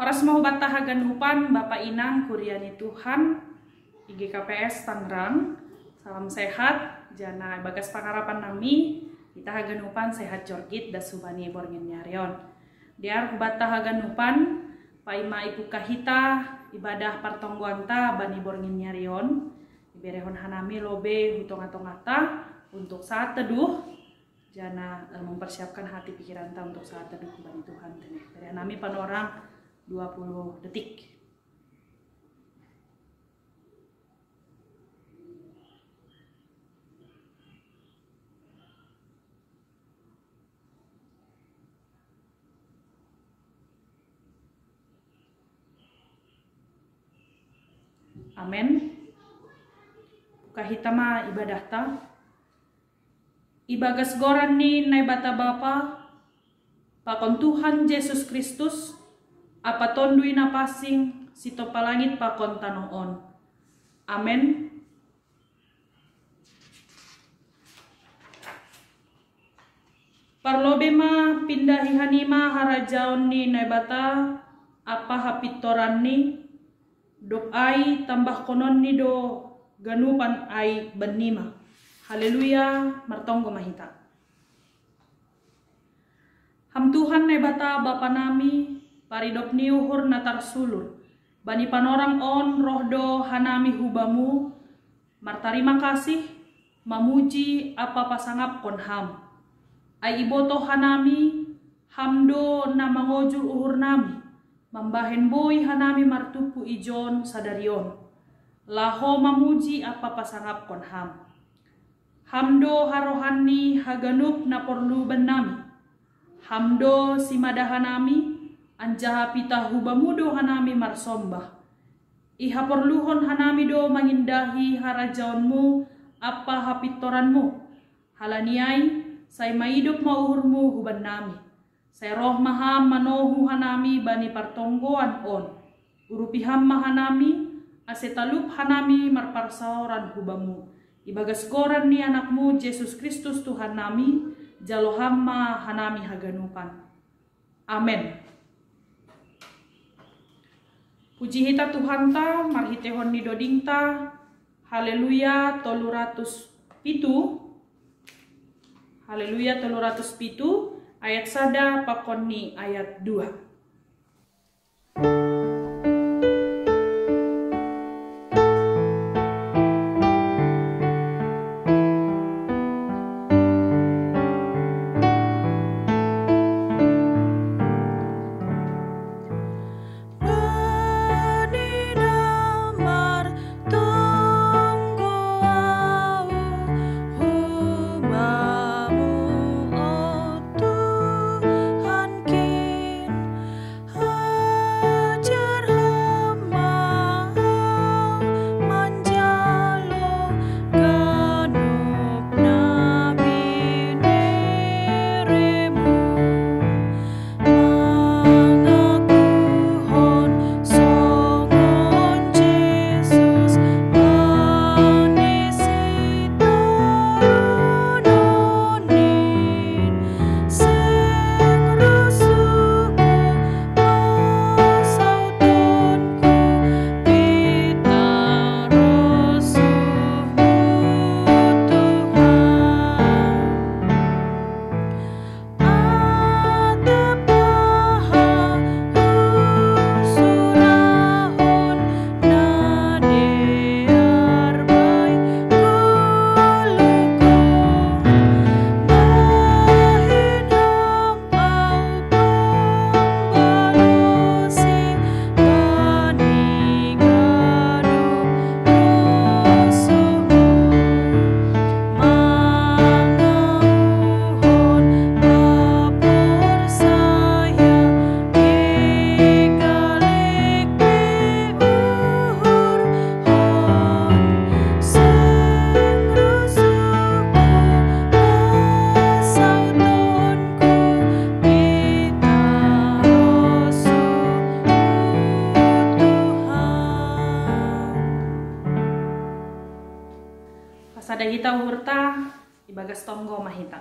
Paras mau batahagan hupan Bapak Inang Kuriani Tuhan IGKPS Tangerang. Salam sehat, jana bagas pangarapan nami, kita hagan hupan sehat jorgit da subani borngin nyarion. Diar hubata hagan hupan, paima ibu kahita, ibadah partongguanta bani borngin nyarion, iberehon hanami lobe hutong-atong-ata untuk saat teduh, jana mempersiapkan hati pikiran ta untuk saat teduh bani Tuhan. Dari hanami panorang 20 detik. Amin. Kahitama ibadah ta. Ibagas goran ni nai bata bapa pakon Tuhan Yesus Kristus apa tondui na pasing sito palangit pakon tanoon. Amen. Parlobe ma pindahi hanima harajaon ni nai bata apa hapitoran ni dop ai tambah konon ni do ganupan ai benima. Haleluya, martonggo mahita. Ham Tuhan nai bata bapa nami paridop ni uhur natar sulur bani panorang on rohdo hanami hubamu martarima kasih mamuji apa pasangap kon ham ai iboto hanami hamdo na mangojul uhur nami mambahen boy hanami martupu ijon sadarion laho mamuji apa pasangap kon ham hamdo harohani haganup na porlu benami hamdo simadahanami anjaha pita hubamudo hanami marsombah. Iha perluhon hanami do mangindahi harajaonmu apa hapitoranmu. Halaniai say maidop mauhurmu huban nami. Say roh maham manohu hanami bani partonggoan on. Urupiham mahanami asetalup hanami marparsauran hubamu. Ibagas goran ni anakmu Yesus Kristus Tuhan nami jalohamma hanami haganupan. Amen. Puji hita Tuhan ta, marhitehon ni doding ta, haleluya 307, haleluya 307, ayat sada pakon ni ayat 2. Pasada hita hurta ibagas tonggo mahita.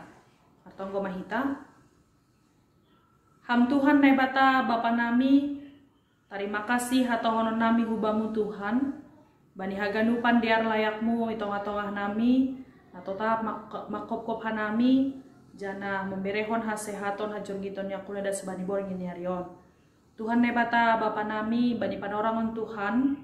Tonggo mahita. Ham Tuhan nebata Bapa nami Terima kasih hatohonon nami hubamu Tuhan. Bani haganupan diar layakmu itong-atongah nami. Natotap makop-kop hanami. Jana memberehon hasehaton hajong giton yakula da sebani boring ini harion. Tuhan nebata Bapa nami bani panorangon Tuhan.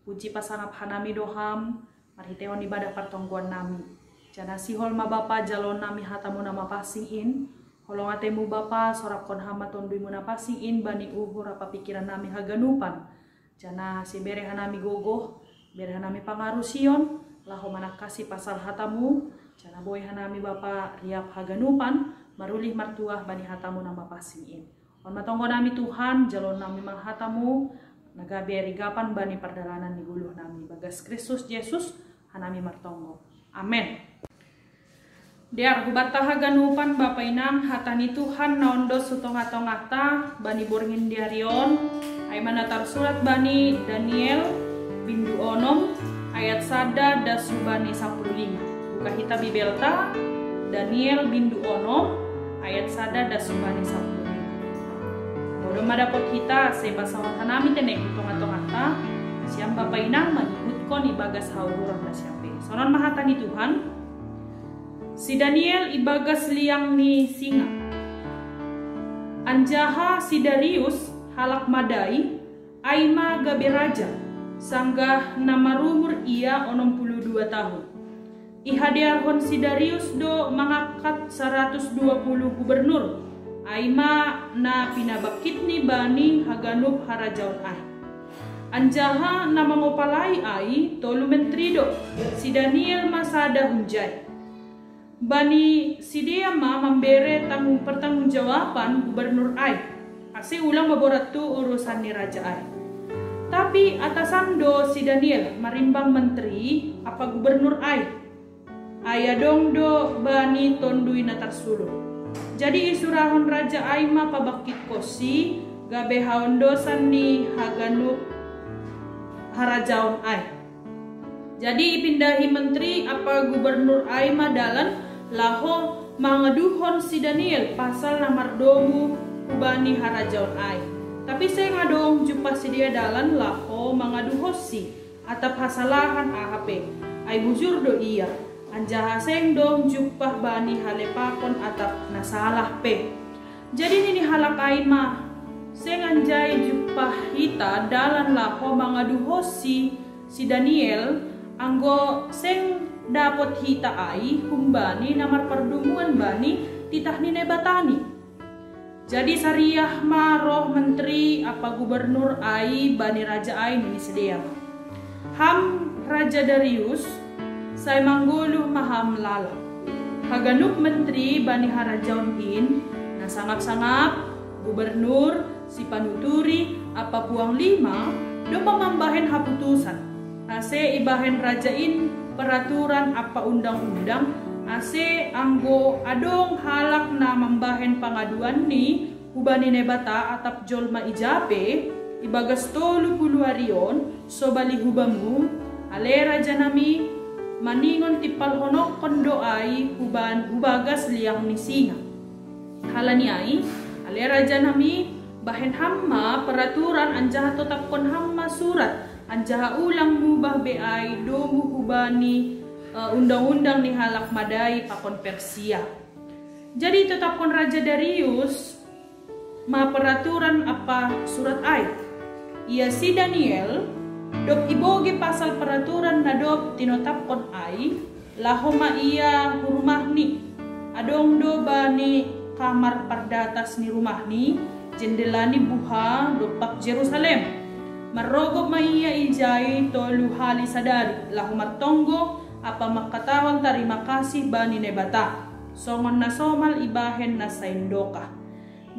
Puji pasangap hanami doham. Marhiteon ibadah pertongguan nami. Jana sihol ma Bapa jalon nami hatamu nama pasihin. Holong atemu Bapa sorak kon hama tonduimu na pasihin bani uhur apa pikiran nami haganupan. Jana si berehan nami gogoh. Berehan nami pangarusion. Laho manak kasih pasal hatamu. Jana boy hanami Bapa riap haganupan. Marulih martuah bani hatamu nama pasihin. On matonggo nami Tuhan jalon nami mang hatamu. Nagaberi gapan bani perdalanan di guluh nami. Bagas Kristus Yesus hanami martonggo. Amen. Diar hubata haganupan Bapa inang hatani Tuhan naondo sutong-atong ata bani boringin diarion ay manatar surat bani Daniel bindu onom ayat sada das bani 15. Buka hita bibelta Daniel bindu onom ayat sada das bani 15. Bodo madapot hita se pasawan hanami tenek utong-atong ata siam Bapa inang manihut ibagas hauran da siape. Sonon mahatani Tuhan. Si Daniel ibagas liang ni singa. Anjaha si Darius halak madai aima gabe raja. Sanggah nama rumur ia 62 tahun. Ihadiarhon si Darius do mangangkat 120 gubernur. Aima na pinabakit ni bani haganup harajaon ai. Anjaha nama ngopalai ai tolu menteri do. Si Daniel masada hunjai. Bani si dia ma membere pertanggungjawaban gubernur ai. Ase ulang baborat tu urusan ni raja ai. Tapi atasan do si Daniel marimbang menteri apa gubernur ai. Aya dong do bani tondui natar sulur. Jadi isurahon raja ai ma pabakit kosi gabe haon dosan ni haganup harajaon ai. Jadi ipindahi menteri apa gubernur ai ma dalan laho mangaduhon si Daniel pasal namar domu ubani harajaon ai. Tapi saya ngadong jumpa si dia dalan laho mangaduhos si atap hasalahan AHP. Ai bujur do iya. Anjaha seng dong jumpa bani halepakon atap nasalah pe. Jadi ini halak ai mah. Seng anjay jumpa hita dalan laho mangaduhos si Daniel anggo seng dapot hita ai humbani namar perdumuan bani titah ni nebatani. Jadi sariah maroh menteri apa gubernur ai bani raja ai ini sedia. Ham Raja Darius saya mangguluh maham lala. Haganup menteri bani harajaon in na sangap-sangap gubernur si panuturi apa puang lima do pamambahen haputusan. Ase ibahen rajain peraturan apa undang-undang ase anggo adong halak na mambahen pangaduan ni hubani nebata atap jolma ijape ibagas 30 harion so bali hubamu ale raja nami maningon tipal honok kondo ai hubagas liang ni singa halani ai ale raja nami bahen hamma peraturan anjaha tetap kon hamma surat anjaha ulang mubah beai domu hubani undang-undang ni halak madai pakon Persia. Jadi tetapkan Raja Darius ma peraturan apa surat ai. Ia si Daniel dok iboge pasal peraturan na dok tinotapkon ai lahoma ia rumah ni adong do bani kamar perdatas ni rumah ni jendela ni buha dopak Jerusalem. Marogop maiya ijai tolu hali sadari lahu martonggo apa makatawang terima kasih bani nebata songon na somal ibahen na saindoka.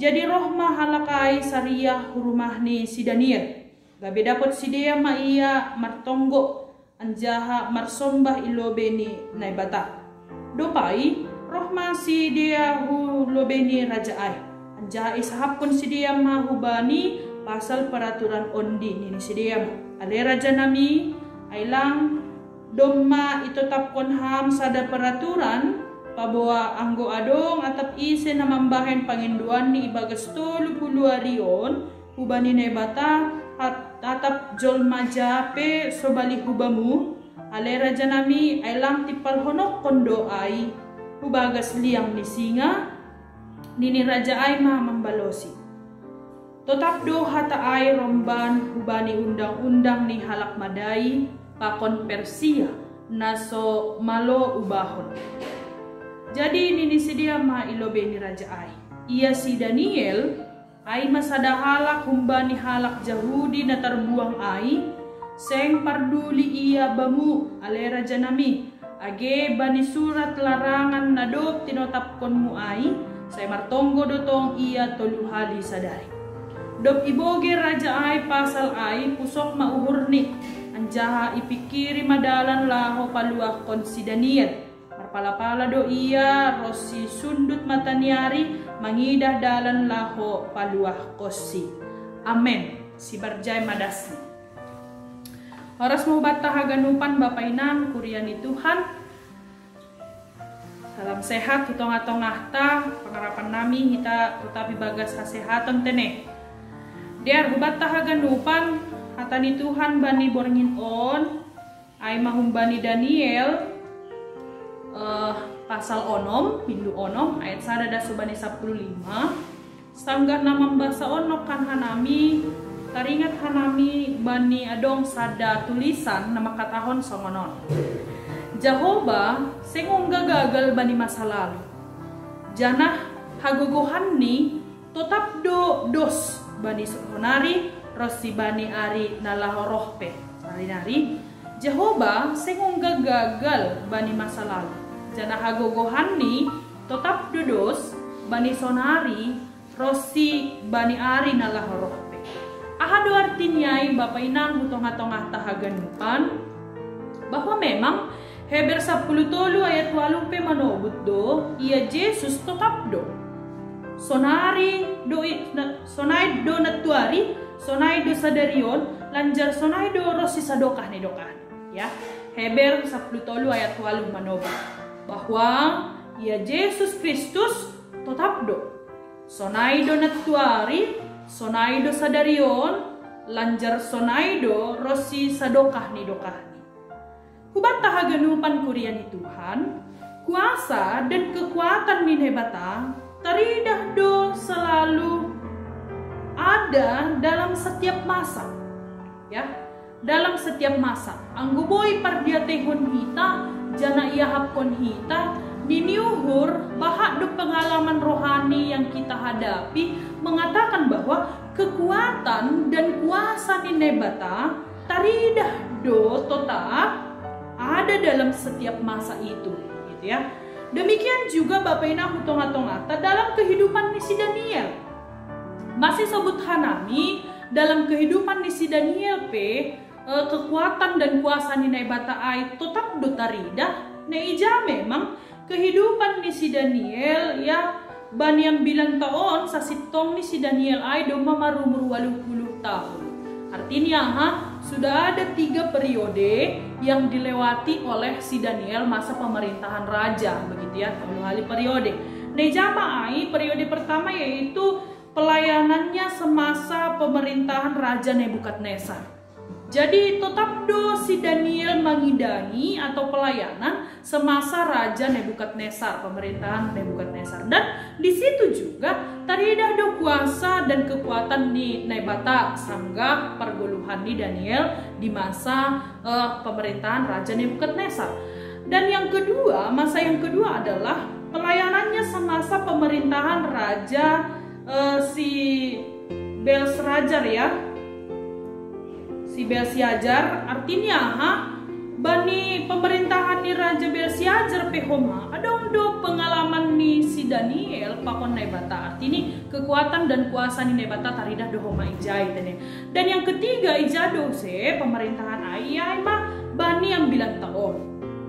Jadi roh mahalakai sariah rumah ni si Daniel gabe dapot si dia maiya martonggo anjaha marsombah ilobe ni nebata dopai roh ma si dia hu lobe ni raja ai anjaha isahapun si dia mahubani pasal peraturan ondi ni sidiam ale raja nami ailang domma ito tapkon ham sada peraturan pabawa anggo adong atap ise na mambahen panginduan ni ibagas 30 harion hubani nebata atap jol majape sobali hubamu ale raja nami ay lang tipal honok kondo ay hubagas liang ni singa nini raja ay mamambalosi. Totap do hata ay romban hubani undang-undang ni halak madai pakon Persia naso malo ubahon. Jadi nini sidia ma ilobe ni raja ay. Ia si Daniel ay masada halak humbani halak Yahudi na tarbuang ay seng parduli ia bamu ale raja nami age bani surat larangan na do tinotapkon mu ay say martonggo dotong ia toluhali sadari. Dop iboge raja ay pasal ay pusok mauhurni anjaha ipikiri madalan laho paluah kon si Daniel. Marpala-pala do ia rosi sundut mataniari mangidah dalan laho paluah kosi. Amen. Si barjay madasni. Oras mau bata haganupan Bapak Inang kuriani Tuhan. Salam sehat hitong-atong ta pangarapan nami kita tetapi bagas kesehatan tene. Diar hubat tahaganupan hatani Tuhan bani borngin on ay mahumbani Daniel pasal onom pindu onom ayat sadada subani 15 sanggah nama bahasa onok kan hanami taringat hanami bani adong sada tulisan nama katahon songonon Jehovah sengungga gagal bani masa lalu janah hagogohan ni tetap dos bani sonari rosi bani ari nalahorohpe nari Jehovah sengungga gagal bani masa lalu janah hagogohan ni tetap dos bani sonari rosi bani ari nalahorohpe. Ahado artinya Bapak Inang hutong-hatong tahaganupan bahwa memang Heber 10 ayat 8 manobut do ia Yesus tetap do sonai do natuari sonai do sadarion lanjar sonai do rosi sadokah ni dokah ya. Heber 10 ayat 8 manobut bahwa ia Yesus Kristus tetap do sonai do natuari sonai do sadarion lanjar sonai do rosi sadokah ni dokah ni. Hubat tahaganupan kuriani Tuhan kuasa dan kekuatan min hebata teridah do selalu ada dalam setiap masa ya dalam setiap masa angguboy pardiatehon hita jana ia hapkon hita diniuhur bahak do pengalaman rohani yang kita hadapi mengatakan bahwa kekuatan dan kuasa ni nebata teridah do tetap ada dalam setiap masa itu gitu ya. Demikian juga Bapak Inang hutong-hatong dalam kehidupan si Daniel. Masih sebut hanami dalam kehidupan si Daniel kekuatan dan kuasa ni bata ai tetap dotarida neija memang kehidupan si Daniel ya bani yang bilang tahun sasitong si Daniel ai do mamarumur 80 tahun. Artinya sudah ada 3 periode yang dilewati oleh si Daniel masa pemerintahan raja begitu ya 3 kali periode. Nejamai periode pertama yaitu pelayanannya semasa pemerintahan Raja Nebukadnezar. Jadi tetap do si Daniel mengidangi atau pelayanan semasa Raja Nebukadnezar, pemerintahan Nebukadnezar. Dan di situ juga teridah do kuasa dan kekuatan di Nebata sanggah perguluhan di Daniel di masa pemerintahan Raja Nebukadnezar. Dan yang kedua, masa yang kedua adalah pelayanannya semasa pemerintahan Raja si Belshazzar ya. Si Belshazzar artinya bani pemerintahan ni Raja Belshazzar pehoma ada do pengalaman ni si Daniel pakon nebata artinya kekuatan dan kuasa ni nebata taridah do homa ijai tene. Dan yang ketiga ijado se pemerintahan ayai bani yang 9 tahun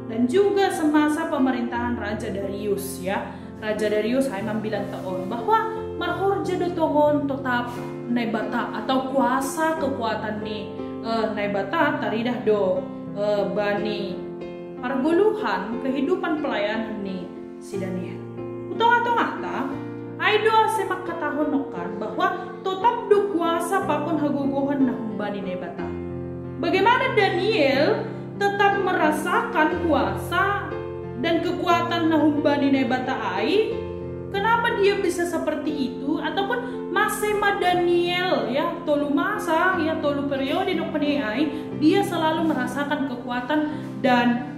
dan juga semasa pemerintahan Raja Darius ya. Raja Darius haimam 9 tahun bahwa marhorja do tohon tetap nebata atau kuasa kekuatan ni nebata taridah do bani parguluhan kehidupan pelayanan ni si Daniel. Utong-atong aido semak katahonokan bahwa tetap do kuasa penguasa pakon hagogohan na humbani nebata. Bagaimana Daniel tetap merasakan kuasa dan kekuatan na humbani nebata ai? Kenapa dia bisa seperti itu? Ataupun masema Daniel ya tolu masa ya tolu periode nok ai, dia selalu merasakan kekuatan dan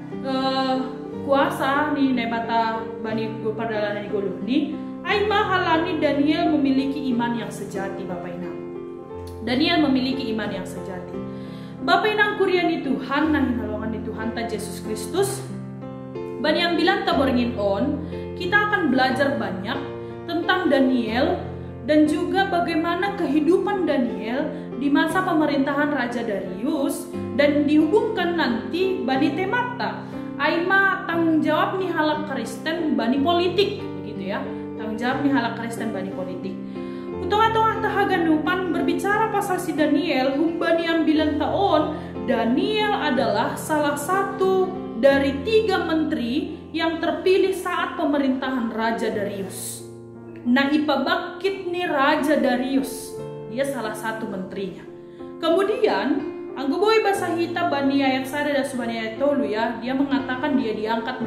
kuasa ni nebata bani padala ni goluh ni. Ai mahalani Daniel memiliki iman yang sejati Bapak Inang. Daniel memiliki iman yang sejati. Bapak Inang kuriani Tuhan nah hinalongan ni Tuhan ta Yesus Kristus. Bani yang bilang taborngin on, kita akan belajar banyak tentang Daniel dan juga bagaimana kehidupan Daniel di masa pemerintahan Raja Darius dan dihubungkan nanti bani temata. Aima tanggung jawab nih halak Kristen bani politik begitu ya. Tanggung jawab nih halak Kristen bani politik. Utong-atong tahaganupan berbicara pasal si Daniel humbani yang bilang taon, Daniel adalah salah satu dari 3 menteri yang terpilih saat pemerintahan Raja Darius. Nah ipabakit nih Raja Darius, dia salah satu menterinya. Kemudian anggoboy bahasa hita bani ayat sada dan subani ayat tolu ya, dia mengatakan dia diangkat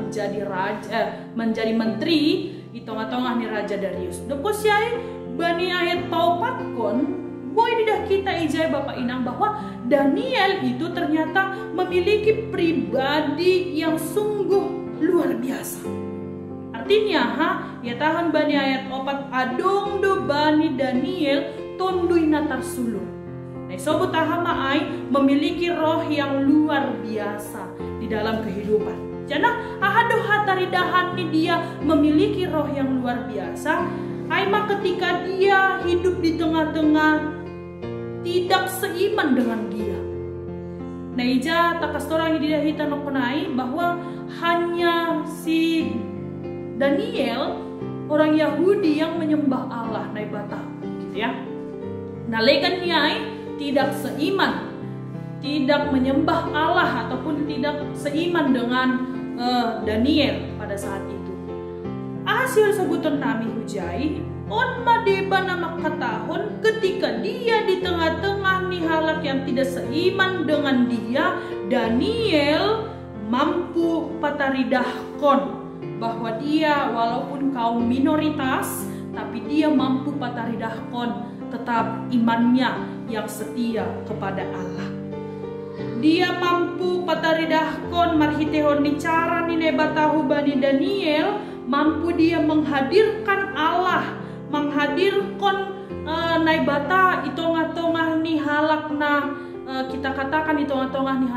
menjadi menteri di tengah-tengah nih Raja Darius. Deposyai bani ayat paupatkon boy didah kita ijai Bapak Inang bahwa Daniel itu ternyata memiliki pribadi yang sungguh luar biasa. Artinya ya tahan bani ayat 4 adong do bani Daniel tondui natar sulur. Nah sobat tahama ai memiliki roh yang luar biasa di dalam kehidupan. Jana ahado hatari dahan ni dia memiliki roh yang luar biasa. Aima ketika dia hidup di tengah-tengah tidak seiman dengan dia. Naija takas orang yang dihita nokonai bahwa hanya si Daniel orang Yahudi yang menyembah Allah naibata, gitu ya. Nalekan niai tidak seiman, tidak menyembah Allah ataupun tidak seiman dengan Daniel pada saat itu. Hasil sebutan nami hujai on madeba nama katahon ketika dia di tengah-tengah nih halak yang tidak seiman dengan dia, Daniel mampu pataridahkon bahwa dia walaupun kaum minoritas tapi dia mampu pataridahkon tetap imannya yang setia kepada Allah. Dia mampu pataridahkon marhitehon ni cara ni nebatahu bani Daniel, mampu dia menghadirkan Allah, menghadirkan naibata itong-atongah ni halak na kita katakan itong-atongah ni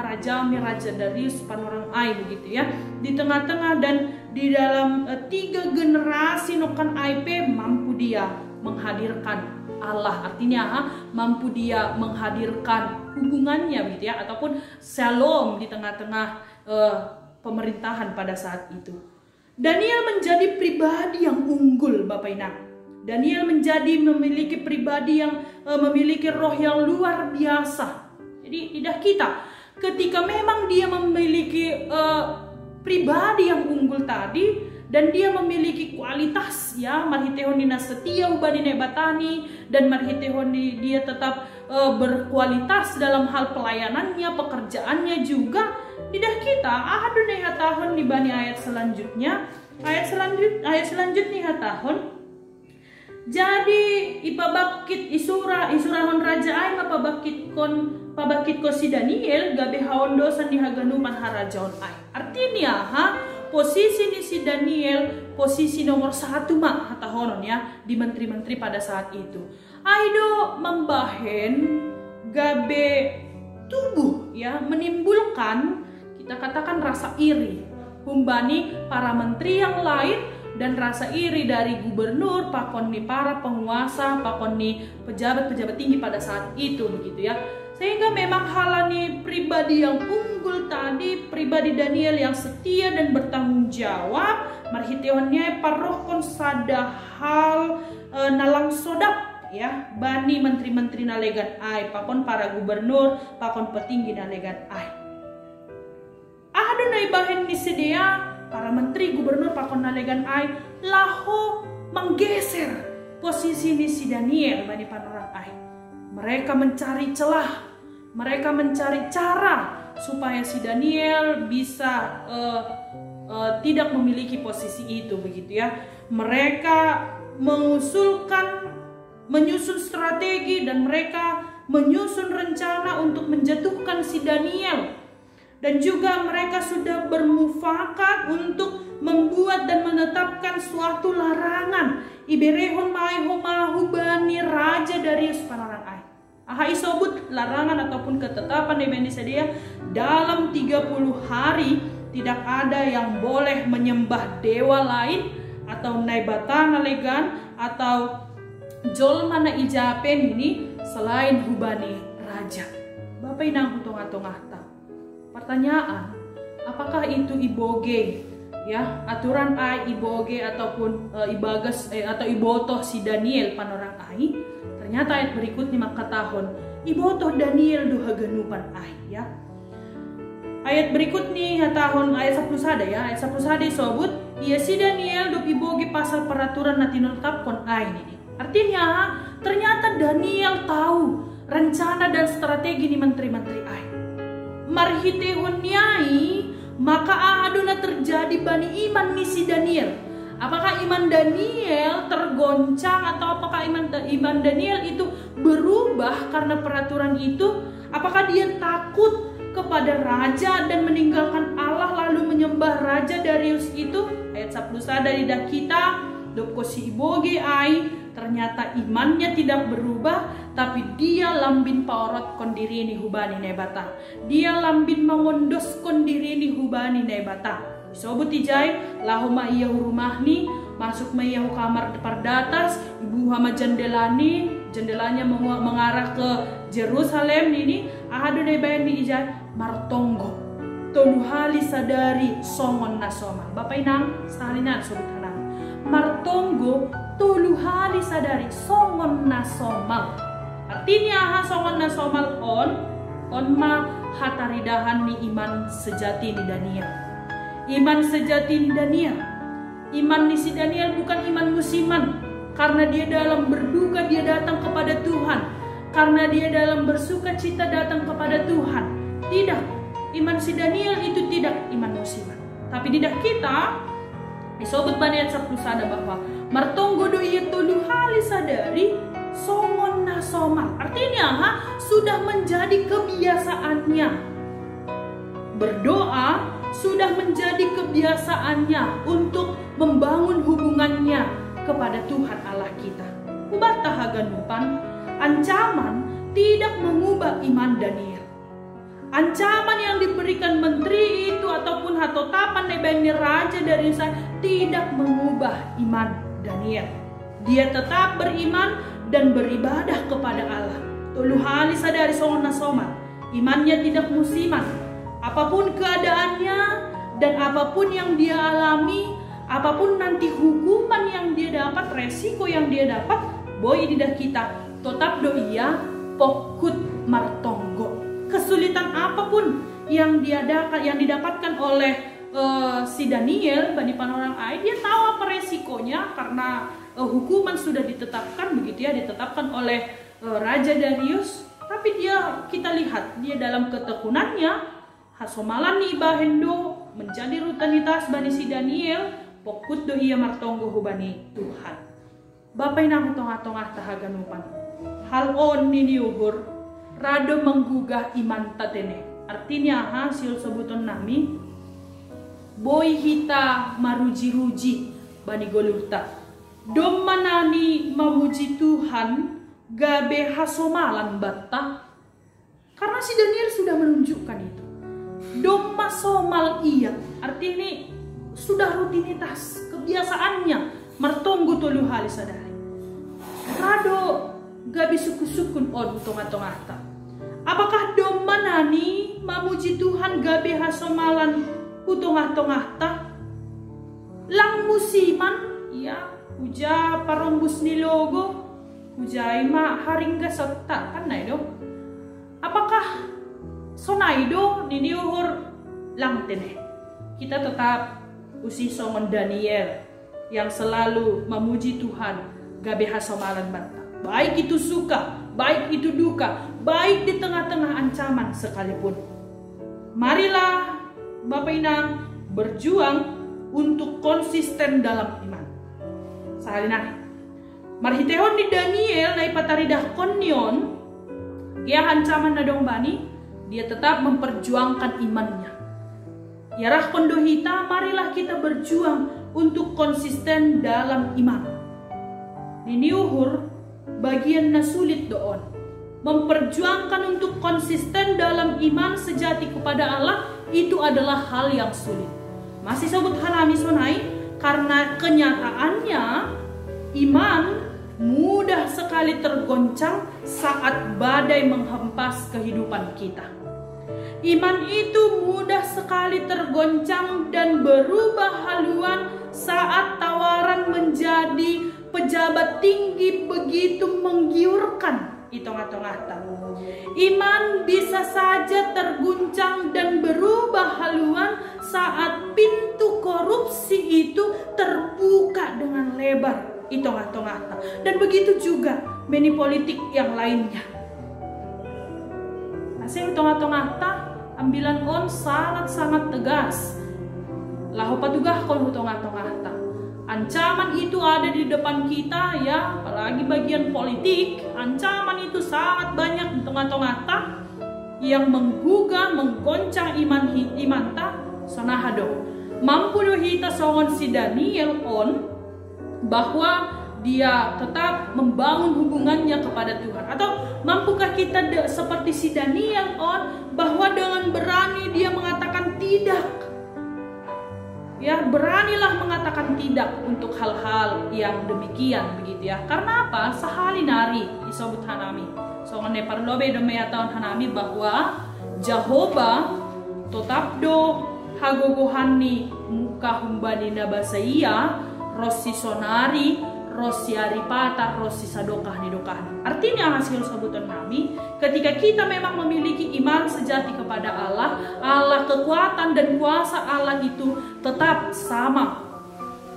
Raja Darius panorang ai begitu ya. Di tengah-tengah dan di dalam 3 generasi nokan IP mampu dia menghadirkan Allah, artinya mampu dia menghadirkan hubungannya begitu ya, ataupun shalom di tengah-tengah pemerintahan pada saat itu. Daniel menjadi pribadi yang unggul Bapak Inang. Daniel memiliki pribadi yang memiliki roh yang luar biasa. Jadi tidak kita ketika memang dia memiliki pribadi yang unggul tadi dan dia memiliki kualitas ya, marhitehoni setia ubani nebatani dan marhitehoni dia tetap berkualitas dalam hal pelayanannya, pekerjaannya juga. Tidak kita ahadu nih hatahon di bani ayat selanjutnya. Ayat selanjutnya hatahon. Jadi ipabakit isurahon raja ay mapabakit ko si Daniel gabe haon dosan di haganupan harajaon ay. Artinya posisi ni si Daniel posisi nomor 1 hatahonon ya di menteri-menteri pada saat itu. Aido membahen gabe tubuh ya, menimbulkan kita katakan rasa iri humbani para menteri yang lain dan rasa iri dari gubernur, pakon ni para penguasa, pakon ni pejabat-pejabat tinggi pada saat itu begitu ya. Sehingga memang halani pribadi yang unggul tadi, pribadi Daniel yang setia dan bertanggung jawab, marhitehonnya parohkon sadahal nalang sodap ya, bani menteri-menteri nalegan ai, pakon para gubernur, pakon petinggi nalegan ai. Adonai bahen ni sedia para menteri gubernur pakon nalegan ai laho menggeser posisi ni si Daniel bani panorang ai. Mereka mencari celah, mereka mencari cara supaya si Daniel bisa tidak memiliki posisi itu, begitu ya. Mereka menyusun strategi dan mereka menyusun rencana untuk menjatuhkan si Daniel. Dan juga mereka sudah bermufakat untuk membuat dan menetapkan suatu larangan. Iberehon mahu bani Raja Darius panorang ai. Ahai sobut larangan ataupun ketetapan yang disedia dalam 30 hari tidak ada yang boleh menyembah dewa lain atau naibatana legan atau jolmana ijapen ini selain hubani raja. Bapak inang hutung-atong. Pertanyaan, apakah itu iboge ya, aturan ai iboge ataupun ibagas atau ibotoh si Daniel panorang ai? Ternyata ayat berikut 5 tahun ibotoh Daniel duha genupan ai ya. Ayat berikut nih tahun ayat 10 sada ya, ayat 10 sada sobut ia si Daniel dup iboge pasal peraturan natinul tapkon ai ini. Artinya ternyata Daniel tahu rencana dan strategi nih menteri-menteri ai. Marhitehon niai maka aduna terjadi bani iman misi Daniel. Apakah iman Daniel tergoncang atau apakah iman Daniel itu berubah karena peraturan itu? Apakah dia takut kepada raja dan meninggalkan Allah lalu menyembah Raja Darius itu? Ayat 10 dari kita dokosi iboge ai ternyata imannya tidak berubah, tapi dia lambin paorot kondiri ini hubani nebata. Dia lambin mengondos kondiri ini hubani nebata. Sobut ijai lahuma iya rumah ni masuk ma iya kamar perdatas ibu hama jendelanya mengarah ke Jerusalem ini ahadu nebayan di ijai martonggo toluhali sadari songon nasoma. Bapak inang salina sobut hanang martonggo toluhali sadari songon nasomal. Artinya songon nasomal on ma hataridahan ni iman sejati ni Daniel. Iman sejati ni Daniel. Iman ni si Daniel bukan iman musiman. Karena dia dalam berduka dia datang kepada Tuhan. Karena dia dalam bersuka cita datang kepada Tuhan. Tidak. Iman si Daniel itu tidak iman musiman. Tapi tidak kita disobut baniat 10 sada bahwa martonggo do iya tolu hali sadari songon nasomal. Artinya sudah menjadi kebiasaannya berdoa, sudah menjadi kebiasaannya untuk membangun hubungannya kepada Tuhan Allah kita. Ubatah haganupan ancaman tidak mengubah iman Daniel. Ancaman yang diberikan menteri itu ataupun hatotapan nebeni Raja Darius tidak mengubah iman Daniel. Dia tetap beriman dan beribadah kepada Allah. Tuluhali sadari songon nasoman. Imannya tidak musiman. Apapun keadaannya dan apapun yang dia alami, apapun nanti hukuman yang dia dapat, resiko yang dia dapat, boy tidak kita tetap doia pokut martonggo. Kesulitan apapun yang didapatkan oleh si Daniel bani panorang ai, dia tahu apa resikonya karena hukuman sudah ditetapkan begitu ya, ditetapkan oleh Raja Darius. Tapi kita lihat dia dalam ketekunannya hasomalan ni bahendo menjadi rutinitas bani si Daniel pokut do ia martonggo hubani Tuhan. Bapak inang tong-tongah tahaganupan hal on ni uhur rado menggugah iman tatene. Artinya hasil sebutan nami boy hita maruji-ruji bani golurta dom manani mamuji Tuhan gabe hasomalan batta karena si Daniel sudah menunjukkan itu. Dom masomal iya artinya ini sudah rutinitas kebiasaannya martonggo tolu hali sadari rado gabe suku-sukun on tonga-tongata. Apakah dom manani mamuji Tuhan gabe hasomalan utong-tongahta lang musiman ya uja parombus ni logo ujai ma haringga sotta kan naido. Apakah sonaido nini uhur lang tene. Kita tetap usi songon Daniel yang selalu memuji Tuhan gabe hasomalan banta. baik itu suka, baik itu duka, baik di tengah-tengah ancaman sekalipun. Marilah Bapak Inang berjuang untuk konsisten dalam iman. Sahalina, marhitehon di Daniel na ipataridah konyon, dia ancaman na dong bani, dia tetap memperjuangkan imannya. Yarah kondohita, marilah kita berjuang untuk konsisten dalam iman. Niniuhur bagian na sulit doon, memperjuangkan untuk konsisten dalam iman sejati kepada Allah, itu adalah hal yang sulit. Masih sebut hanami sonai, karena kenyataannya iman mudah sekali tergoncang saat badai menghempas kehidupan kita. Iman itu mudah sekali tergoncang dan berubah haluan saat tawaran menjadi pejabat tinggi begitu menggiurkan. Iman bisa saja terguncang dan berubah haluan saat pintu korupsi itu terbuka dengan lebar. Dan begitu juga meni politik yang lainnya. Masih ambilan on sangat-sangat tegas. Lahu patugah kon hutong-hatong. Ancaman itu ada di depan kita ya, apalagi bagian politik. Ancaman itu sangat banyak di tengah-tengah yang menggugah, menggoncang iman ta. Sonahado, mampu dohita songon si Daniel on bahwa dia tetap membangun hubungannya kepada Tuhan. Atau mampukah kita seperti si Daniel on bahwa dengan berani dia mengatakan tidak. Ya, beranilah mengatakan tidak untuk hal-hal yang demikian begitu ya. Karena apa? Sahali nari isobut hanami. Songon ne parlobe do meyataon hanami bahwa Jehovah tetap do hagogohani muka humbani nabasaiya Rossi sonari, Rossi aripata, Rossi sadokah nidokah. Artinya hasil sebutan kami, ketika kita memang memiliki iman sejati kepada Allah, Allah kekuatan dan kuasa Allah itu tetap sama.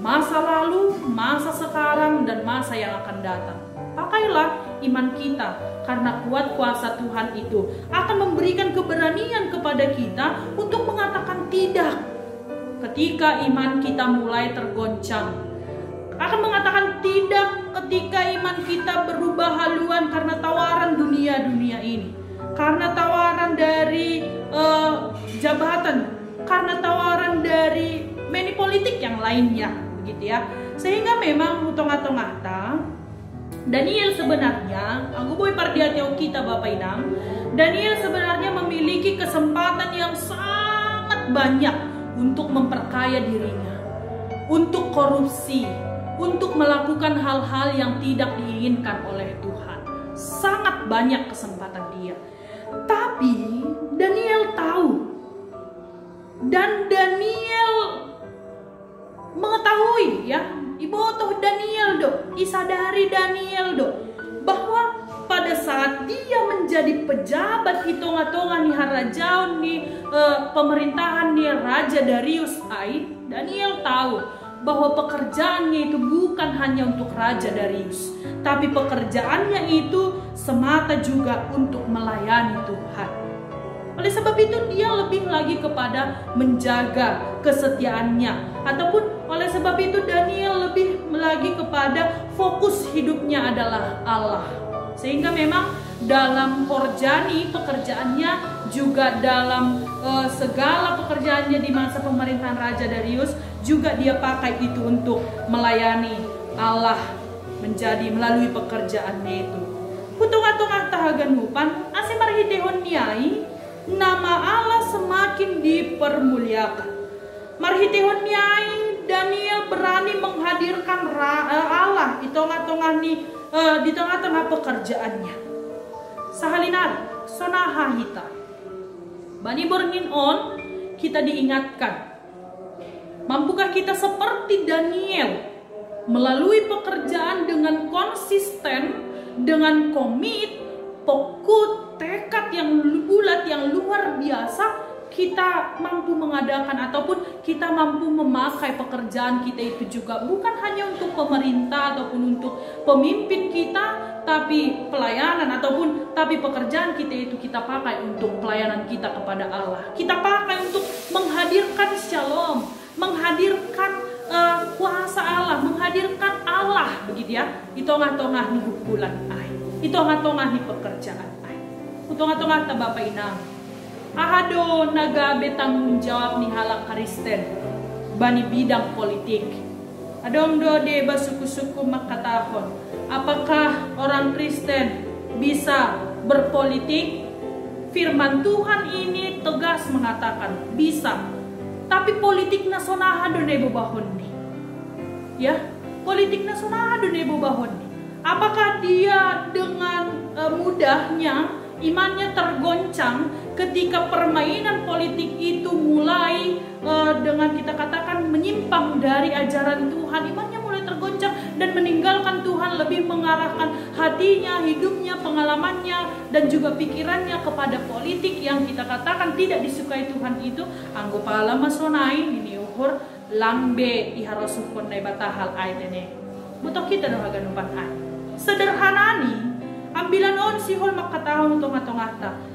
Masa lalu, masa sekarang, dan masa yang akan datang. Pakailah iman kita, karena kuat kuasa Tuhan itu akan memberikan keberanian kepada kita untuk mengatakan tidak. Ketika iman kita mulai tergoncang, akan mengatakan tidak ketika iman kita berubah haluan karena tawaran dunia ini, karena tawaran dari jabatan, karena tawaran dari meni politik yang lainnya, begitu ya. Sehingga memang utong-atong-ata Daniel sebenarnya, aku boy pardiatio kita Bapak Inang, Daniel sebenarnya memiliki kesempatan yang sangat banyak untuk memperkaya dirinya, untuk korupsi, untuk melakukan hal-hal yang tidak diinginkan oleh Tuhan. Sangat banyak kesempatan dia. Tapi Daniel tahu, dan Daniel mengetahui ya, ibotoh Daniel do, isadari Daniel do, bahwa pada saat dia menjadi pejabat hitung-hitungan di harajaun di pemerintahan di Raja Darius ai, Daniel tahu bahwa pekerjaannya itu bukan hanya untuk Raja Darius, tapi pekerjaannya itu semata juga untuk melayani Tuhan. Oleh sebab itu dia lebih lagi kepada menjaga kesetiaannya, ataupun oleh sebab itu Daniel lebih lagi kepada fokus hidupnya adalah Allah. Sehingga memang dalam Horjani pekerjaannya, juga dalam segala pekerjaannya di masa pemerintahan Raja Darius, juga dia pakai itu untuk melayani Allah, menjadi melalui pekerjaannya itu. Putung-atong tahagan hupan asih marhitehon niai, nama Allah semakin dipermuliakan. Marhitehon niai, Daniel berani menghadirkan Allah di tengah-tengah pekerjaannya. Sahalinari sonahahita bani borngin on, kita diingatkan, mampukah kita seperti Daniel melalui pekerjaan dengan konsisten, dengan komit, pokut, tekad yang bulat, yang luar biasa, kita mampu mengadakan ataupun kita mampu memakai pekerjaan kita itu juga bukan hanya untuk pemerintah ataupun untuk pemimpin kita, tapi pelayanan tapi pekerjaan kita itu kita pakai untuk pelayanan kita kepada Allah. Kita pakai untuk menghadirkan shalom, menghadirkan kuasa Allah, menghadirkan Allah, begitu ya. Itu tengah-tengah nih hukulan ai, itu tengah-tengah nih pekerjaan ai, itu tengah-tengah ta Bapak Inang. Ahado nagabe tanggung jawab nih halak Kristen bani bidang politik. Adong do deba suku-suku makatahon, apakah orang Kristen bisa berpolitik? Firman Tuhan ini tegas mengatakan bisa. Tapi politik nasional do nebo bahon nih. Ya, politik nasional do nebo bahon nih. Apakah dia dengan mudahnya imannya tergoncang ketika permainan politik itu mulai dengan kita katakan menyimpang dari ajaran Tuhan, imannya mulai tergoncang dan meninggalkan Tuhan, lebih mengarahkan hatinya, hidupnya, pengalamannya dan juga pikirannya kepada politik yang kita katakan tidak disukai Tuhan itu. Anggo pala masonai ini uhur lambe iharosukon dai batahal aitene. Butuh kita dong hagan umpan ai. Sederhana nih, ambilan on sihol makatahon tongah-tongah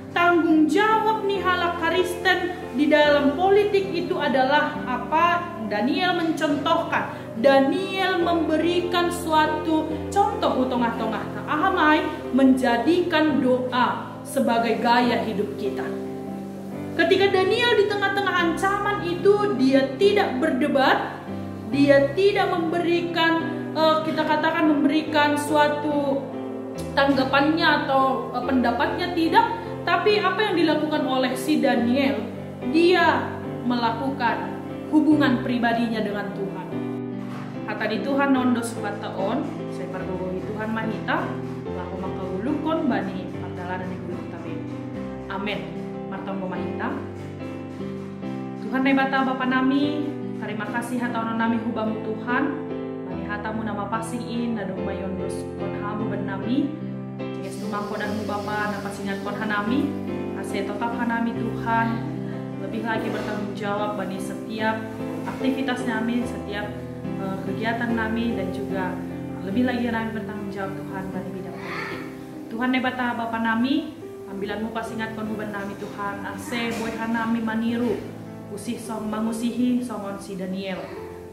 tanggung jawab nih halak Kristen di dalam politik itu adalah apa? Daniel mencontohkan, Daniel memberikan suatu contoh tongah-tongah ahamai menjadikan doa sebagai gaya hidup kita. Ketika Daniel di tengah-tengah ancaman itu, dia tidak berdebat, dia tidak memberikan kita katakan memberikan suatu tanggapannya atau pendapatnya, tidak. Tapi apa yang dilakukan oleh si Daniel, dia melakukan hubungan pribadinya dengan Tuhan. Kata di Tuhan nondo subataon, saya pergohi Tuhan mahita, lahu makaulukon bani pardalanan di gulung tabe. Amin. Martonggo mahita. Tuhan nebata Bapa nami, terima kasih hataonon nami hubamu Tuhan. Bani hatamu nama pasiin nadong mayondos kon hamu benami. Jika sumangko dan mu Bapa napasingat kon hanami, ase tetap hanami Tuhan, lebih lagi bertanggung jawab bani setiap aktivitas kami, setiap kegiatan kami, dan juga lebih lagi kami bertanggung jawab Tuhan bani bidang politik. Tuhan nebata Bapa nami, ambilanmu pasingat kon huban nami Tuhan, ase boy hanami maniru, usih song mangusihi songon si Daniel.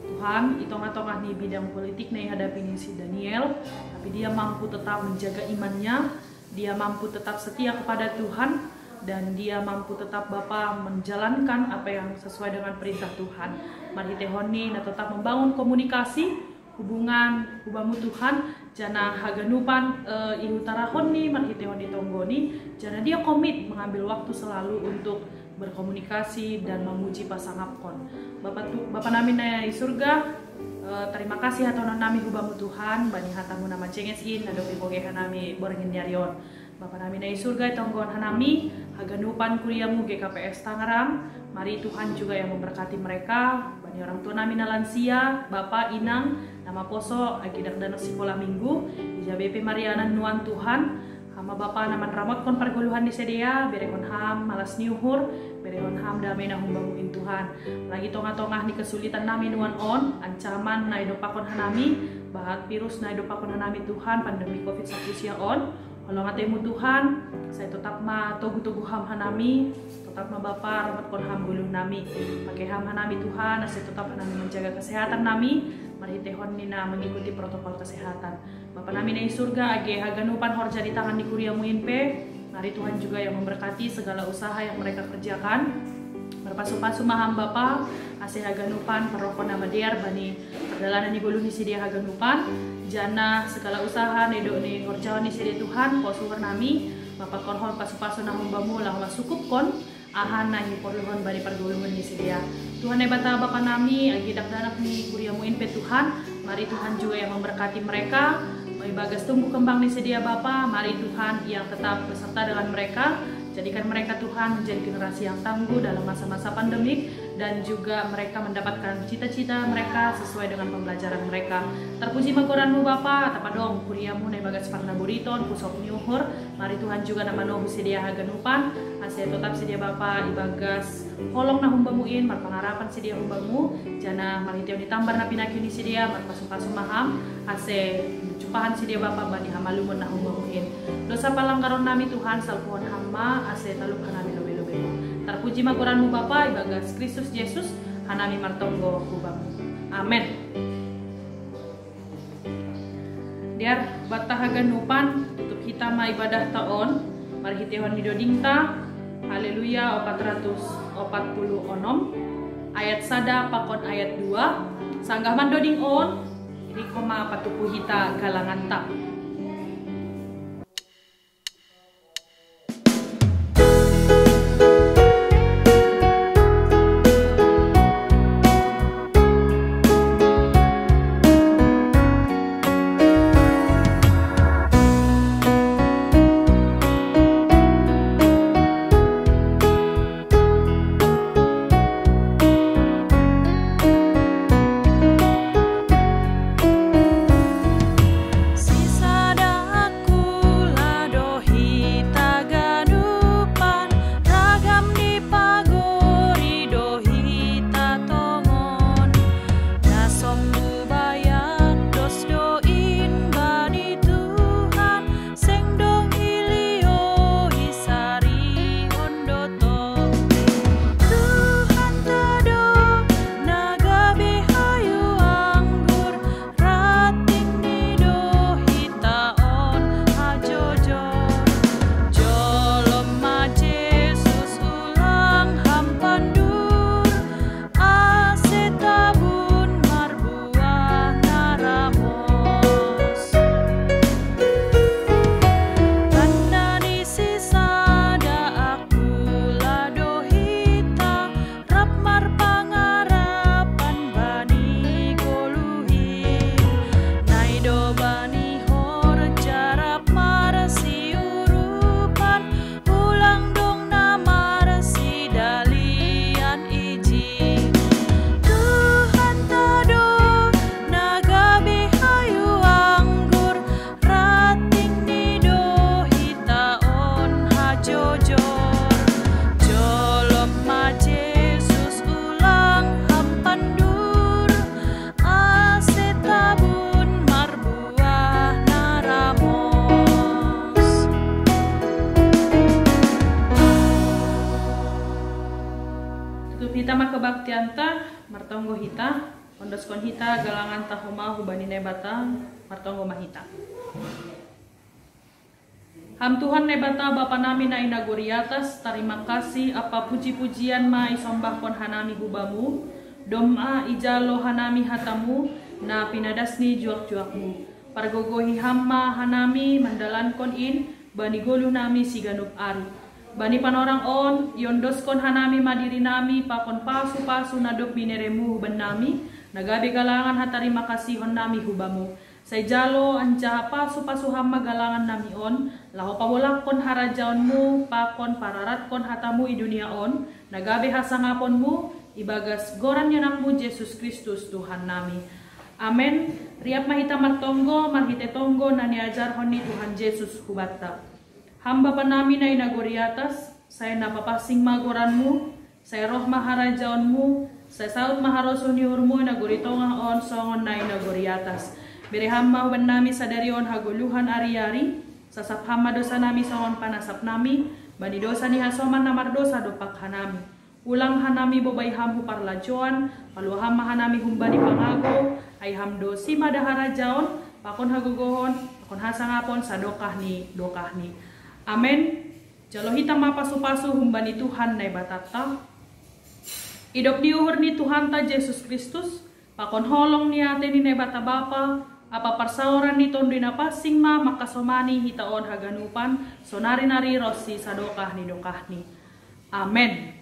Tuhan, itong-atongah nih bidang politik na hadapi nih si Daniel, tapi dia mampu tetap menjaga imannya, dia mampu tetap setia kepada Tuhan, dan dia mampu tetap Bapa menjalankan apa yang sesuai dengan perintah Tuhan. Mari tehoni na tetap membangun komunikasi, hubungan hubamu Tuhan, jana haganupan ihutarahoni, mari tehoni tonggoni, jana dia komit mengambil waktu selalu untuk berkomunikasi dan memuji pasangapkon. Bapa nami na di surga, terima kasih hatonon nami hubamu Tuhan, bani hatamu nama cengesin, nadopi bogehan nami borengin nyarion. Bapa nami na di surga, tonggon hanami, haganupan kuriamu GKPS Tangerang, mari Tuhan juga yang memberkati mereka, bani orang tua nami na lansia, Bapa Inang, nama poso, agidak dana sekolah minggu, ijabepe Marianan nuan Tuhan, hama Bapa naman ramot kon perguluhan di sedia, berekon ham malas niuhur, berekon ham damai na humbanguin Tuhan. Lagi tongah-tongah ni kesulitan nami nuan on, ancaman na idopakon hanami, bahat virus na idopakon hanami Tuhan, pandemi COVID-19 on. Kalau ngatemu Tuhan, saya tetap togu-togu ham hanami, tetap Bapa ramot kon ham guluh nami, pakai ham hanami Tuhan, saya tetap hanami menjaga kesehatan nami. Mari tehon nina mengikuti protokol kesehatan. Bapa nami na surga, age haganupan horja di tangan di kuriamu inpe. Mari Tuhan juga yang memberkati segala usaha yang mereka kerjakan. Berpasu-pasu maham Bapa, ase haganupan perokon nama diar bani perdalanan di gulu ni dia haganupan. Jana segala usaha nedo ni horjawan ni dia Tuhan, posuhur nami. Bapa korhon pasu-pasu na humbamu lahwa sukup kon. Ahan na hiporluhon bani pergulungan ni dia. Tuhan nebata Bapa nami, agidak danak ni kuriamu inpe Tuhan. Mari Tuhan juga yang memberkati mereka. Bagas tumbuh kembang di sedia Bapa, mari Tuhan yang tetap beserta dengan mereka. Jadikan mereka Tuhan menjadi generasi yang tangguh dalam masa-masa pandemik, dan juga mereka mendapatkan cita-cita mereka sesuai dengan pembelajaran mereka. Terpuji magoran-Mu Bapa, tapadong kuriamu na ibagas parnaburiton, pusok niuhur, mari Tuhan juga nama nohu sedia haganupan, ase tetap sedia Bapa ibagas holong na humbamuin, marpangarapan sedia humbamu, jana mariteo ditambar na pinakini sedia, marpasum-pasum maham, ase cupahan sedia Bapa bani hamalumun na humbamuin. Dosa palanggaron nami Tuhan, salpuhon hama, ase talup hanami lobe-lobe. Terpuji magoran-Mu Bapa, ibagas Kristus Yesus, hanami martonggo hubamu. Amen. Diar batahaganupan, tutup hitama ibadah taon, marhitehon midodingta, haleluya 440 ayat sada pakon ayat 2, sanggah mandoding on, rikoma patupu hita galangan tak. Hitama kebaktianta martonggo hita, ondoskon hita galangan tahuma hubanine batang martonggo mahita. Ham Tuhan nebata Bapa nami na inaguri atas, terima kasih apa puji-pujian ma isombahkon hanami hubamu, doma ijalo hanami hatamu, na pinadasni juak-juakmu. Pargogohi hamma hanami mandalankon in, bani golu nami siganup ari. Bani panorang on, yondoskon hanami madiri nami, pakon pasu-pasu nadop bineremu huban nami, nagabi galangan hatarima kasihon nami hubamu. Say jalo anja pasu-pasu hamma galangan nami on, laho pawolakon harajaonmu, pakon pararatkon hatamu i dunia on, nagabi hasangaponmu, ibagas goran yanakmu Yesus Kristus Tuhan nami. Amen. Riap mahita martonggo, marhite tonggo nani ajar honi Tuhan Yesus hubatta. Hamba panami na inagori atas, saya napapasing magoranmu, saya roh maharajaonmu, saya saut maharosuniurmu inagori tongah on songon na inagori atas. Beri hamba huban nami sadarion haguluhan ari-ari, sasap hamba dosa nami songon panasap nami, bani dosa ni hasoman namar dosa dopak hanami. Ulang hanami bobay hamhu parlajoan, palu hamba hanami humbani pangago, ay hamdo si madaharajaon, pakon hagugohon, pakon hasangapon sa dokahni. Amen. Jalo hita mapasu-pasu humbani Tuhan na ibatata. Idop diuhur ni Tuhan ta Yesus Kristus, pakon holong ni ate ni nebata Bapa, apa parsauran ni tondo na pasing ma makasomani hitaon haganupan, sonari-nari rosi sa dokahni. Amen.